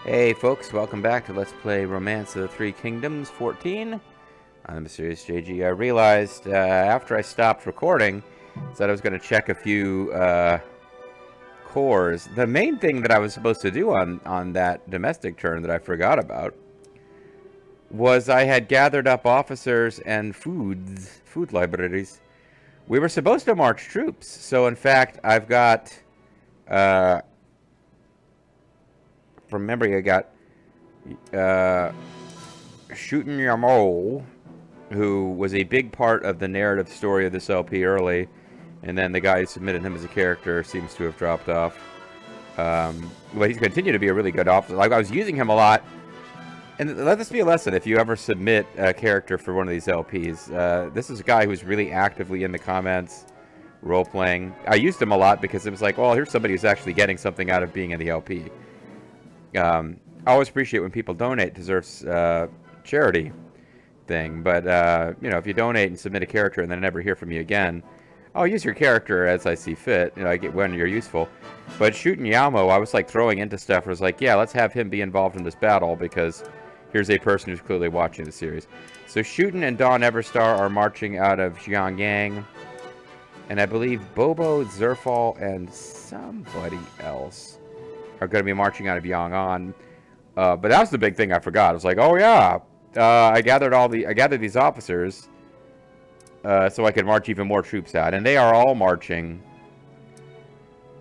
Hey folks, welcome back to Let's Play Romance of the Three Kingdoms 14. I'm the Mysterious JG. I realized after I stopped recording that I was going to check a few cores. The main thing that I was supposed to do on that domestic turn that I forgot about was I had gathered up officers and food libraries. We were supposed to march troops, so in fact I've got, from memory I got Shootin' Yamo, who was a big part of the narrative story of this LP early, and then the guy who submitted him as a character seems to have dropped off. But he's continued to be a really good officer. Like, I was using him a lot, and let this be a lesson. If you ever submit a character for one of these LPs, this is a guy who's really actively in the comments, role-playing. I used him a lot because it was like, well, here's somebody who's actually getting something out of being in the LP. I always appreciate when people donate to Zerf's charity thing, but you know, if you donate and submit a character and then never hear from you again, I'll use your character as I see fit. You know, I get when you're useful. But Shootin' Yamo, I was like throwing into stuff. I was like, yeah, let's have him be involved in this battle because here's a person who's clearly watching the series. So Shootin' and Dawn Everstar are marching out of Xiangyang, and I believe Bobo, Zerfal, and somebody else are going to be marching out of Yang'an. But that was the big thing I forgot. I was like, oh yeah, I gathered these officers so I could march even more troops out, and they are all marching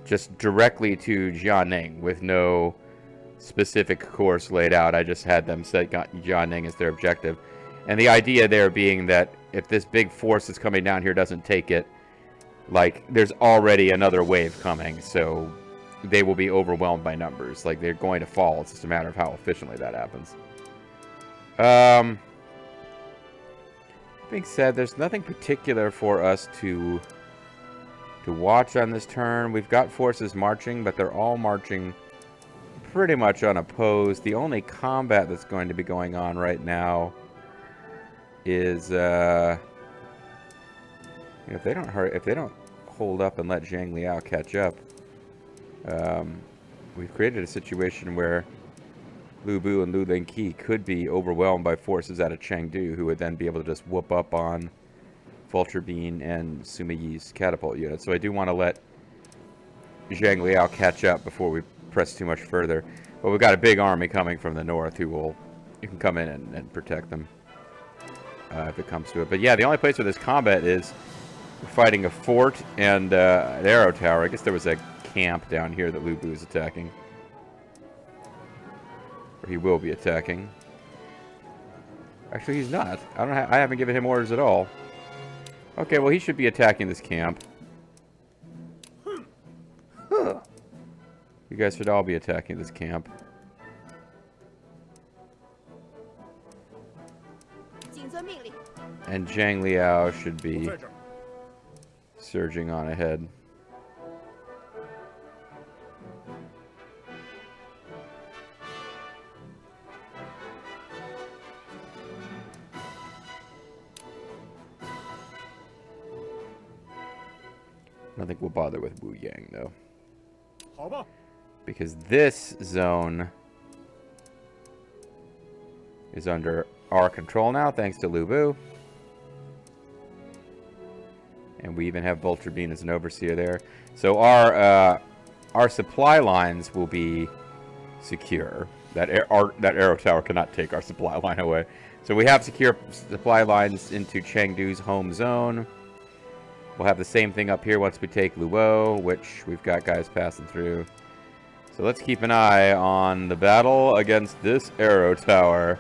just directly to Jianing with no specific course laid out. I just had them set Jianing as their objective, and the idea there being that if this big force that's coming down here doesn't take it, like, there's already another wave coming, so they will be overwhelmed by numbers. Like, they're going to fall. It's just a matter of how efficiently that happens. Being said, there's nothing particular for us to watch on this turn. We've got forces marching, but they're all marching pretty much unopposed. The only combat that's going to be going on right now is if they don't hold up and let Zhang Liao catch up. We've created a situation where Lu Bu and Lu Lingqi could be overwhelmed by forces out of Chengdu, who would then be able to just whoop up on Vulture Bean and Sima Yi's catapult unit. So I do want to let Zhang Liao catch up before we press too much further. But we've got a big army coming from the north who can come in and protect them if it comes to it. But yeah, the only place where there's combat is we're fighting a fort and an arrow tower. I guess there was a camp down here that Lu Bu is attacking. Or he will be attacking. Actually, he's not. I haven't given him orders at all. Okay, well, he should be attacking this camp. Huh. You guys should all be attacking this camp. And Zhang Liao should be surging on ahead. I don't think we'll bother with Wu Yang, though. Because this zone is under our control now, thanks to Lu Bu. And we even have Vulture Bean as an overseer there. So our supply lines will be secure. That arrow tower cannot take our supply line away. So we have secure supply lines into Chengdu's home zone. We'll have the same thing up here once we take Luo, which we've got guys passing through. So let's keep an eye on the battle against this arrow tower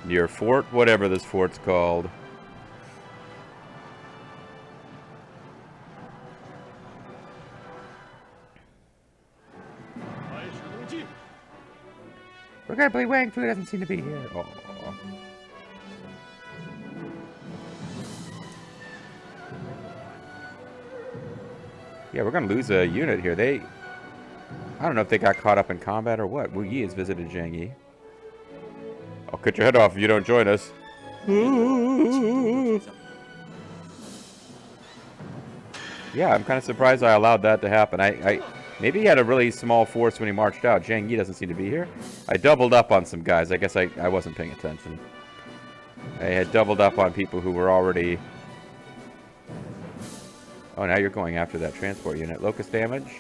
near Fort, whatever this fort's called. We're gonna play Wang Fu, doesn't seem to be here. Oh. Yeah, we're gonna lose a unit here. I don't know if they got caught up in combat or what. Wu Yi has visited Zhang Yi. I'll cut your head off if you don't join us. Yeah, I'm kind of surprised I allowed that to happen. Maybe he had a really small force when he marched out. Zhang Yi doesn't seem to be here. I doubled up on some guys. I guess I wasn't paying attention. I had doubled up on people who were already... Oh, now you're going after that transport unit. Locust damage.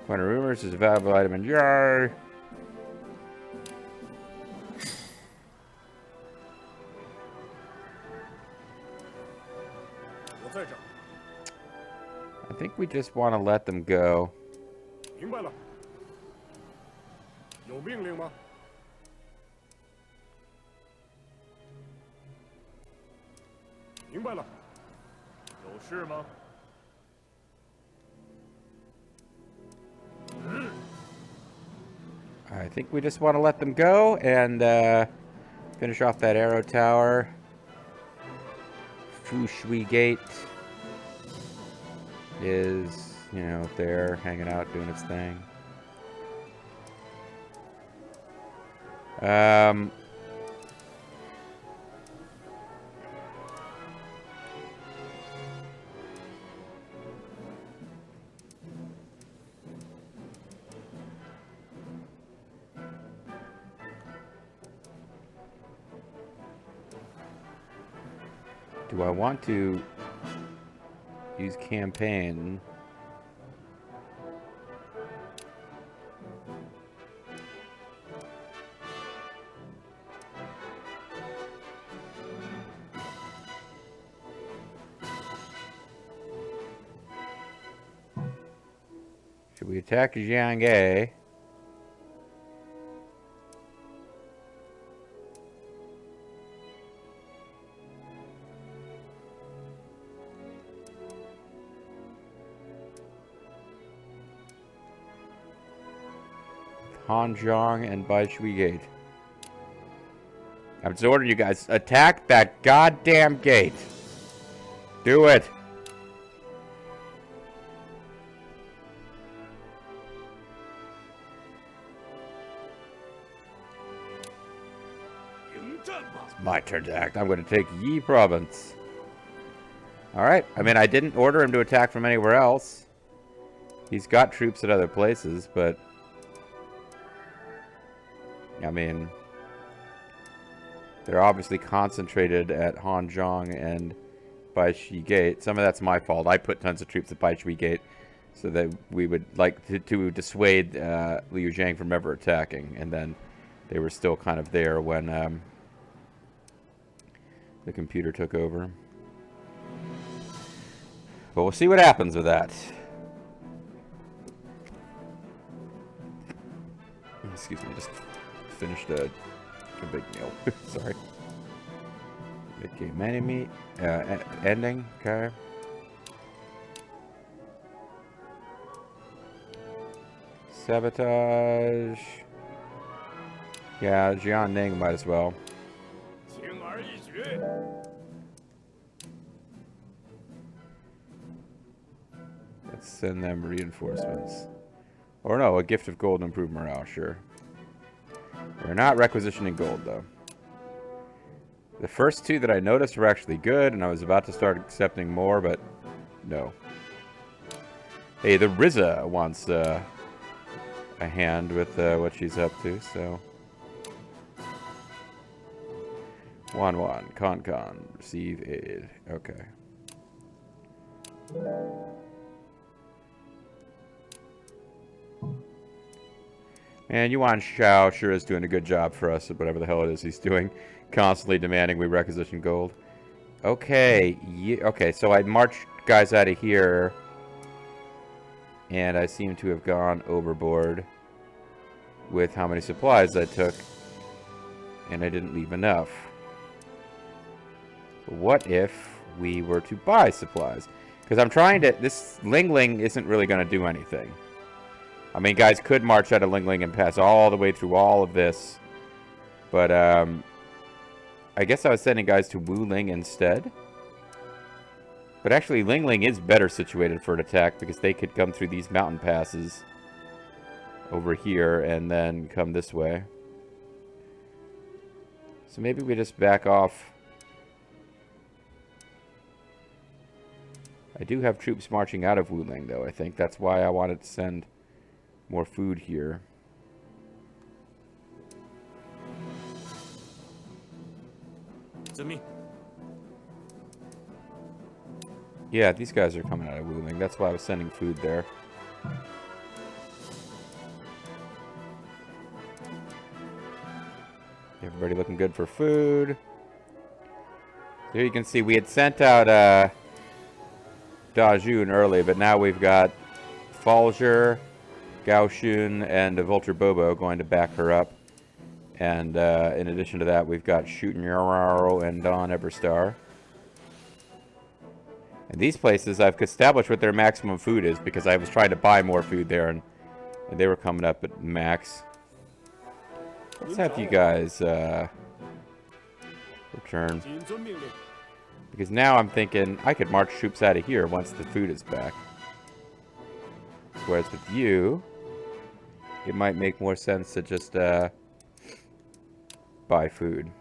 Quantum rumors is a valuable item in jar. I think we just want to let them go. I think we just want to let them go and finish off that arrow tower. Fu Shui Gate is, you know, there hanging out doing its thing. Do I want to use campaign? Should we attack Jianghe? Hanzhong and Baishui Gate. I'm just ordering you guys, attack that goddamn gate. Do it. It's my turn to act. I'm going to take Yi province. Alright, I mean, I didn't order him to attack from anywhere else. He's got troops at other places, but... I mean, they're obviously concentrated at Hanzhong and Baishui Gate. Some of that's my fault. I put tons of troops at Baishui Gate so that we would like to dissuade Liu Zhang from ever attacking. And then they were still kind of there when the computer took over. But we'll see what happens with that. Excuse me, just finished a big meal. Sorry. Okay, enemy ending. Okay. Sabotage. Yeah, Jian Ning might as well. Let's send them reinforcements. Or no, a gift of gold and improve morale, sure. We're not requisitioning gold, though. The first two that I noticed were actually good, and I was about to start accepting more, but no. Hey, the Riza wants a hand with what she's up to, so... 1-1. Con. Receive aid. Okay. And Yuan Shao sure is doing a good job for us at whatever the hell it is he's doing. Constantly demanding we requisition gold. Okay. Okay, so I marched guys out of here. And I seem to have gone overboard with how many supplies I took. And I didn't leave enough. What if we were to buy supplies? Because I'm trying to... This Ling Ling isn't really going to do anything. I mean, guys could march out of Ling Ling and pass all the way through all of this. But, I guess I was sending guys to Wu Ling instead. But actually, Ling Ling is better situated for an attack because they could come through these mountain passes over here and then come this way. So maybe we just back off I do have troops marching out of Wuling, though, I think. That's why I wanted to send more food here. Yeah, these guys are coming out of Wuling. That's why I was sending food there. Everybody looking good for food. Here you can see we had sent out Dajun early, but now we've got Falger, Gaoshun, and Vulture Bobo going to back her up. And in addition to that, we've got Shootin' Yarrow and Dawn Everstar. And these places I've established what their maximum food is because I was trying to buy more food there, and they were coming up at max. Let's have you guys return. Because now I'm thinking I could march troops out of here once the food is back. Whereas with you, it might make more sense to just buy food.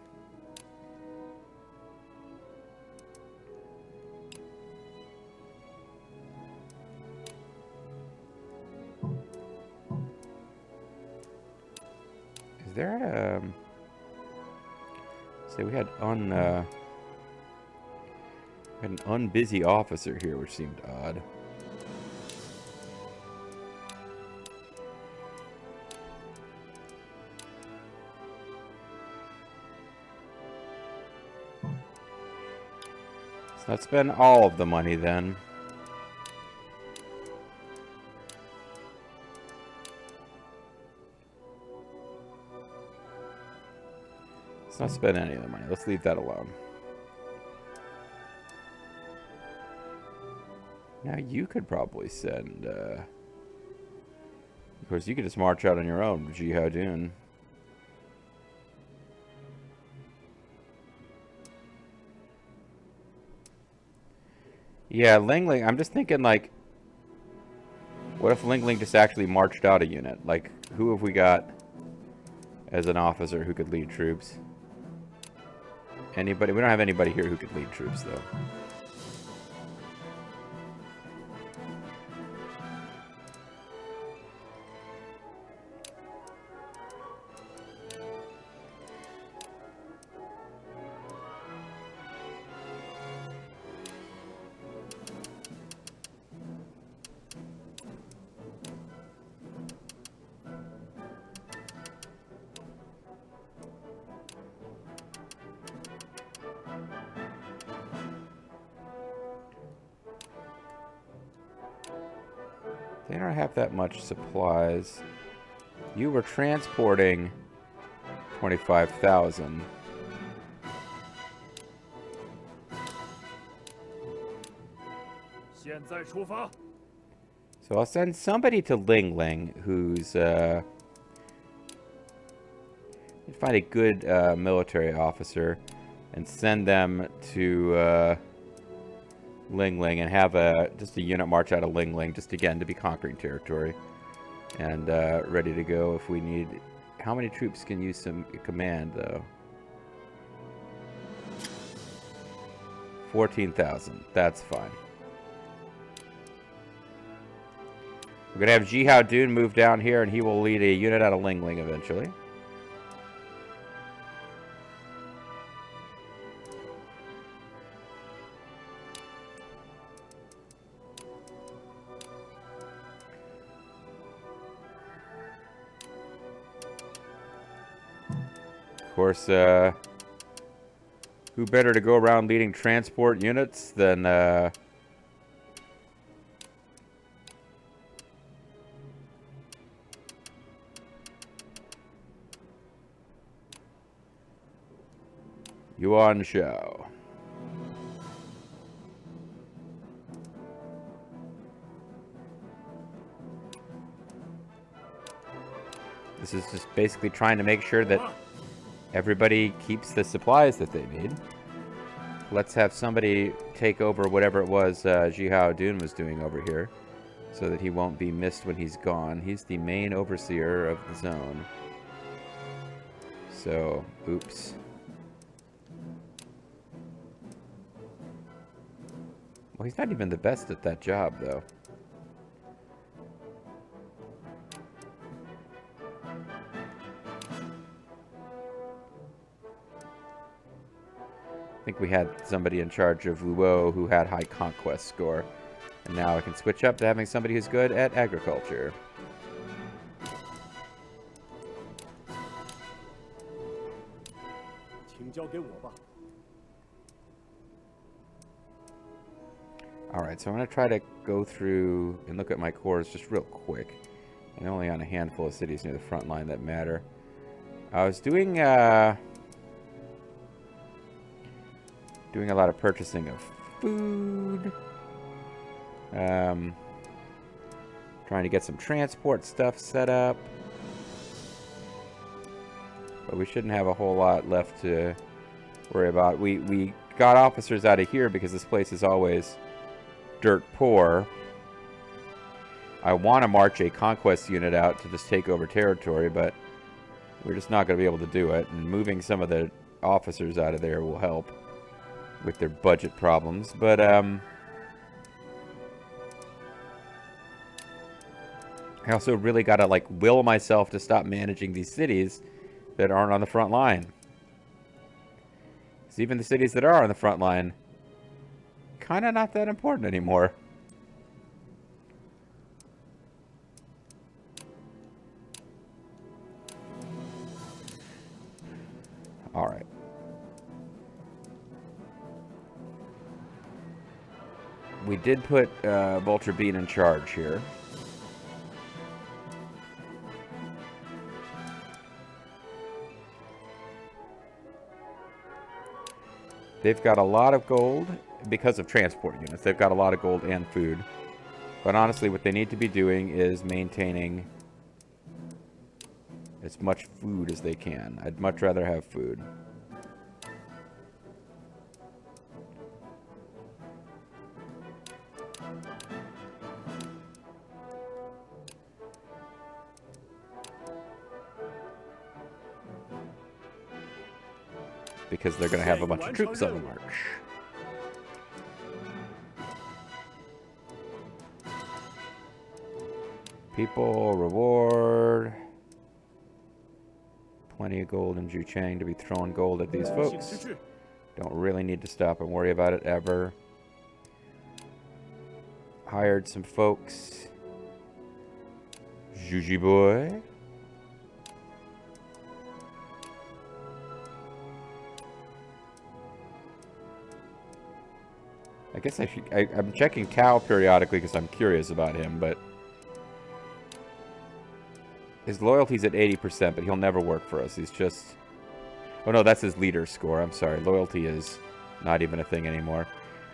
Is there say we had an unbusy officer here, which seemed odd. Let's not spend all of the money then. Let's not spend any of the money. Let's leave that alone. Now you could probably send, of course you could just march out on your own, Jihadun. Yeah, Lingling, I'm just thinking like, what if Lingling just actually marched out a unit? Like, who have we got as an officer who could lead troops? Anybody? We don't have anybody here who could lead troops, though. They don't have that much supplies. You were transporting 25,000. So I'll send somebody to Lingling who's find a good military officer and send them to Lingling and have just a unit march out of Lingling, just again to be conquering territory and ready to go if we need. How many troops can use some command though? 14,000. That's fine. We're gonna have Jihadun move down here, and he will lead a unit out of Lingling eventually. Of course, who better to go around leading transport units than Yuan Shao. This is just basically trying to make sure that everybody keeps the supplies that they need. Let's have somebody take over whatever it was Jihadun was doing over here, so that he won't be missed when he's gone. He's the main overseer of the zone. So, oops. Well, he's not even the best at that job, though. I think we had somebody in charge of Luo who had high conquest score. And now I can switch up to having somebody who's good at agriculture. Alright, so I'm going to try to go through and look at my cores just real quick. And only on a handful of cities near the front line that matter. I was doing a lot of purchasing of food. Trying to get some transport stuff set up. But we shouldn't have a whole lot left to worry about. We got officers out of here because this place is always dirt poor. I want to march a conquest unit out to just take over territory, but we're just not going to be able to do it. And moving some of the officers out of there will help with their budget problems. But I also really got to like will myself to stop managing these cities that aren't on the front line. Because even the cities that are on the front line, kind of not that important anymore. All right. We did put Vulture Bean in charge here. They've got a lot of gold because of transport units. They've got a lot of gold and food. But honestly, what they need to be doing is maintaining as much food as they can. I'd much rather have food. Because they're going to have a bunch of troops on the march. People, reward. Plenty of gold in Juchang to be throwing gold at these folks. Don't really need to stop and worry about it ever. Hired some folks. Juji boy. I guess I should. I'm checking Tao periodically because I'm curious about him, but his loyalty's at 80%, but he'll never work for us. He's just. Oh no, that's his leader score. I'm sorry. Loyalty is not even a thing anymore.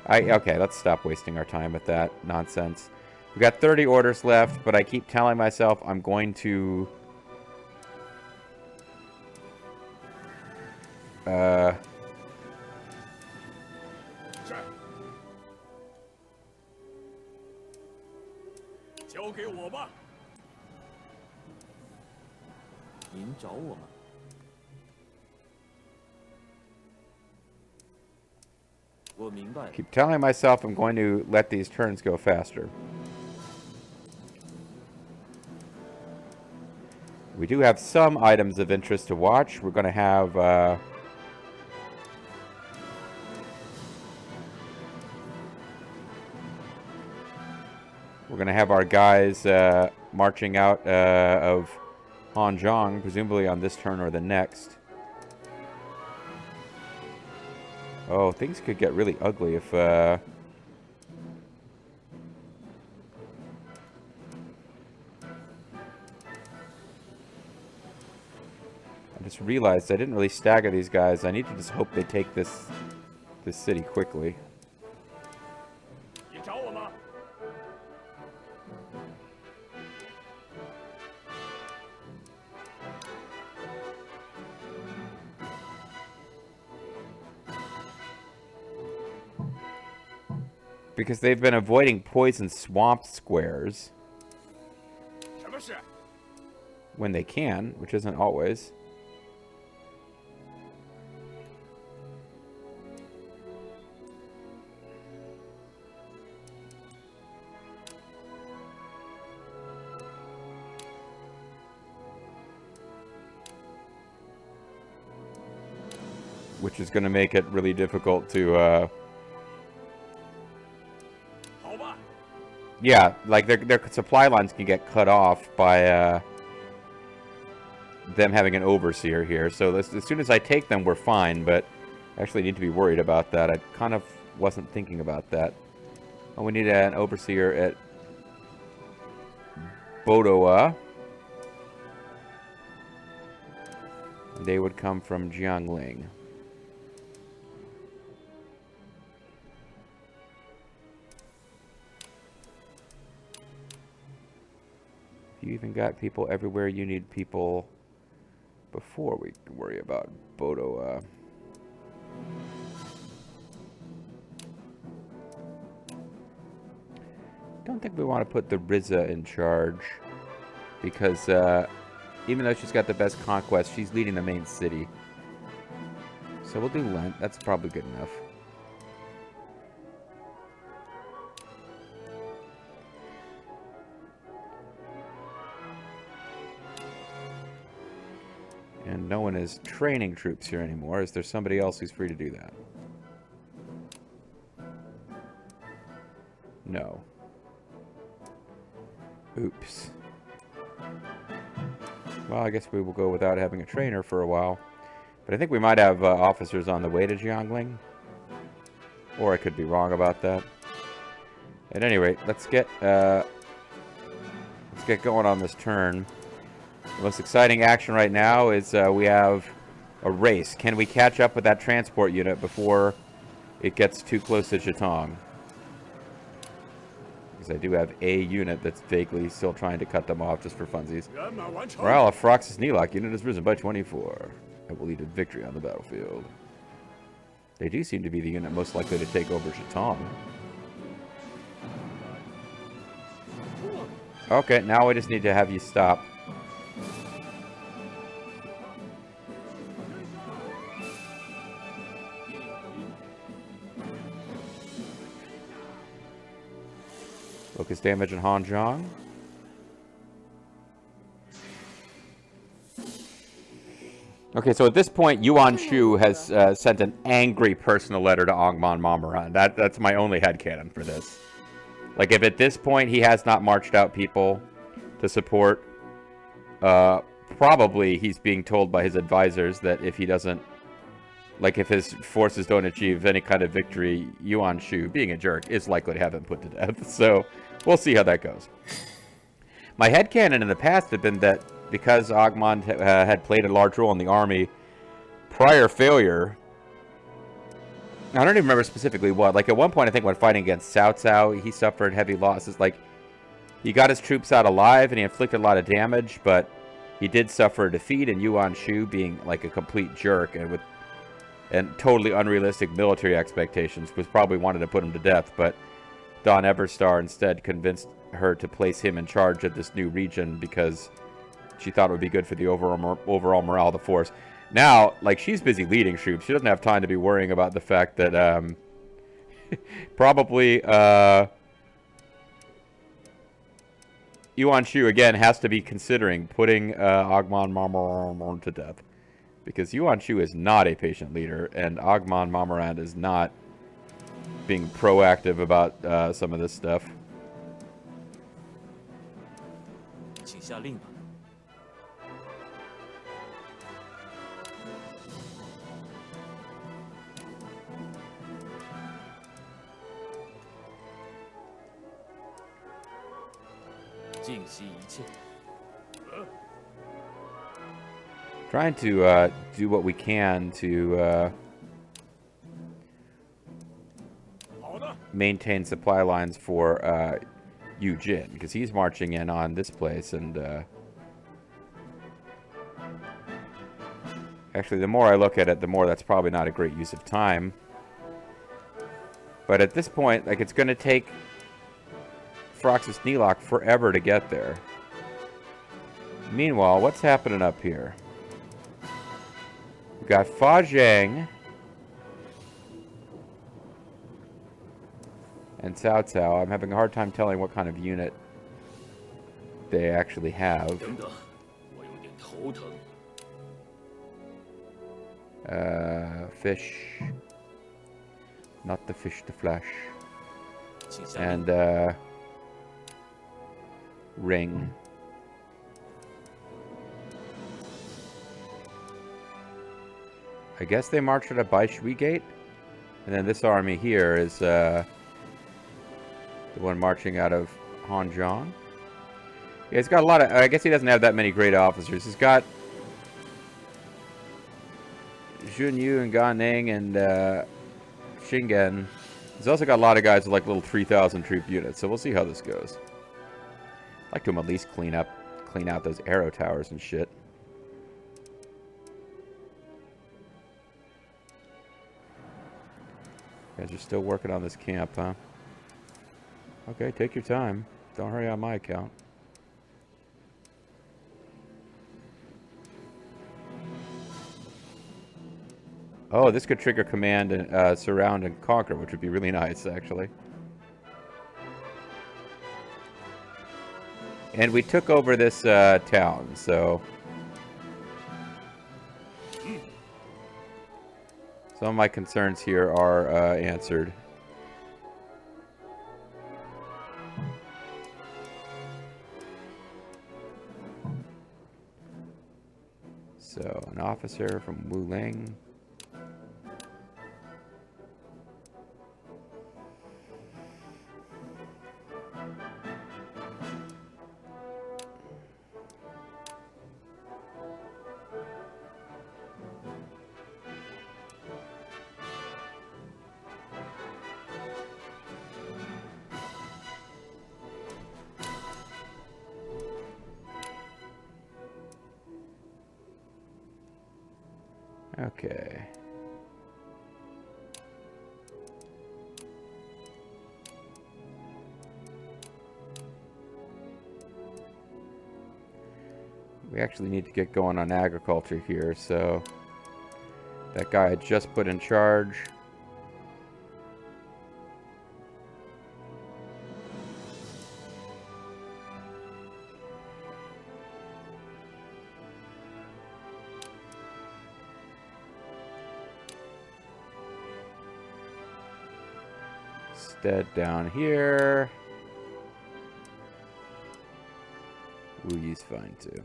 Okay, let's stop wasting our time with that nonsense. We got 30 orders left, but I keep telling myself I'm going to. Keep telling myself I'm going to let these turns go faster. We do have some items of interest to watch. We're going to have we're going to have our guys marching out of Hanzhong, presumably on this turn or the next. Oh, things could get really ugly if I just realized I didn't really stagger these guys. I need to just hope they take this city quickly. Because they've been avoiding poison swamp squares when they can, which isn't always. which is going to make it really difficult to, yeah, like their supply lines can get cut off by them having an overseer here. So as soon as I take them, we're fine, but I actually need to be worried about that. I kind of wasn't thinking about that. Oh, we need an overseer at Bodoa. They would come from Jiangling. You even got people everywhere you need people before we can worry about Bodoa. Don't think we want to put the Riza in charge because even though she's got the best conquest, she's leading the main city. So we'll do Lent. That's probably good enough. And no one is training troops here anymore. Is there somebody else who's free to do that? No. Oops. Well, I guess we will go without having a trainer for a while. But I think we might have officers on the way to Jiangling. Or I could be wrong about that. At any rate, let's get going on this turn. The most exciting action right now is we have a race. Can we catch up with that transport unit before it gets too close to Jitong? Because I do have a unit that's vaguely still trying to cut them off just for funsies. Morale of Frox's Nilok unit has risen by 24. It will lead to victory on the battlefield. They do seem to be the unit most likely to take over Jitong. Okay, now we just need to have you stop. Focus damage on Hanzhong. Okay, so at this point, Yuan Shu has sent an angry personal letter to Agham Marand. That's my only headcanon for this. Like, if at this point he has not marched out people to support, probably he's being told by his advisors that if he doesn't, like, if his forces don't achieve any kind of victory, Yuan Shu, being a jerk, is likely to have him put to death. So, we'll see how that goes. My headcanon in the past had been that because Agham had played a large role in the army, prior failure, I don't even remember specifically what. Like, at one point, I think when fighting against Cao Cao, he suffered heavy losses. Like, he got his troops out alive, and he inflicted a lot of damage, but he did suffer a defeat, and Yuan Shu, being, like, a complete jerk, and totally unrealistic military expectations, was probably wanted to put him to death, but Dawn Everstar instead convinced her to place him in charge of this new region because she thought it would be good for the overall morale of the force. Now, like, she's busy leading troops. She doesn't have time to be worrying about the fact that probably Yuan Shu, again, has to be considering putting Agham Marand to death. Because Yuan Shu is not a patient leader, and Agham Marand is not being proactive about some of this stuff. Trying to do what we can to maintain supply lines for Yu Jin, because he's marching in on this place, and actually the more I look at it, the more that's probably not a great use of time. But at this point, like, it's going to take Froxus Nilok forever to get there. Meanwhile, what's happening up here? We've got Fa Zhang and Cao Cao. I'm having a hard time telling what kind of unit they actually have. Fish. Not the fish, the flesh. 请下令。 And ring. I guess they marched at a Bai Shui gate. And then this army here is the one marching out of Hanzhong. Yeah, he's got a lot of... I guess he doesn't have that many great officers. He's got Jun Yu and Gan Ning and Shingen. He's also got a lot of guys with like little 3,000 troop units. So we'll see how this goes. I'd like to him at least clean out those arrow towers and shit. You guys are still working on this camp, huh? Okay, take your time. Don't hurry on my account. Oh, this could trigger command and surround and conquer, which would be really nice, actually. And we took over this town, so... Some of my concerns here are answered. So, an officer from Wuling. Okay. We actually need to get going on agriculture here, so that guy I just put in charge. Stead down here. Wu Yi's fine too.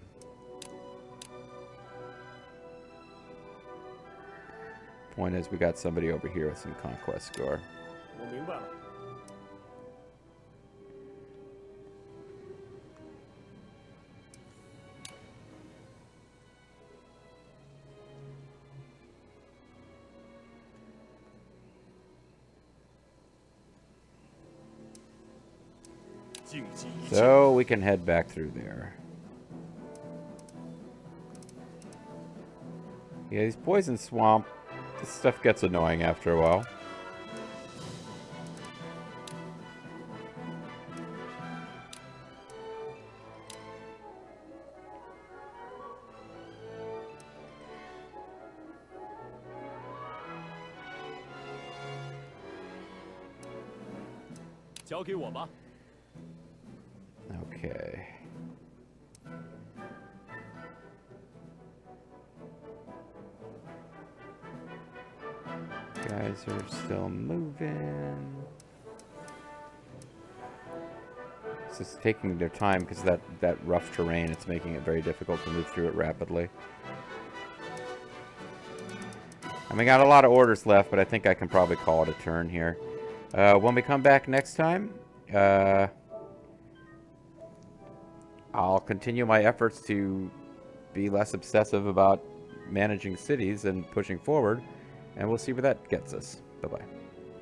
Point is, we got somebody over here with some conquest score. 我明白了。 So we can head back through there. Yeah, these poison swamp, this stuff gets annoying after a while. Okay. Guys are still moving. It's just taking their time because that rough terrain, it's making it very difficult to move through it rapidly. I mean, got a lot of orders left, but I think I can probably call it a turn here. When we come back next time, I'll continue my efforts to be less obsessive about managing cities and pushing forward, and we'll see where that gets us. Bye-bye.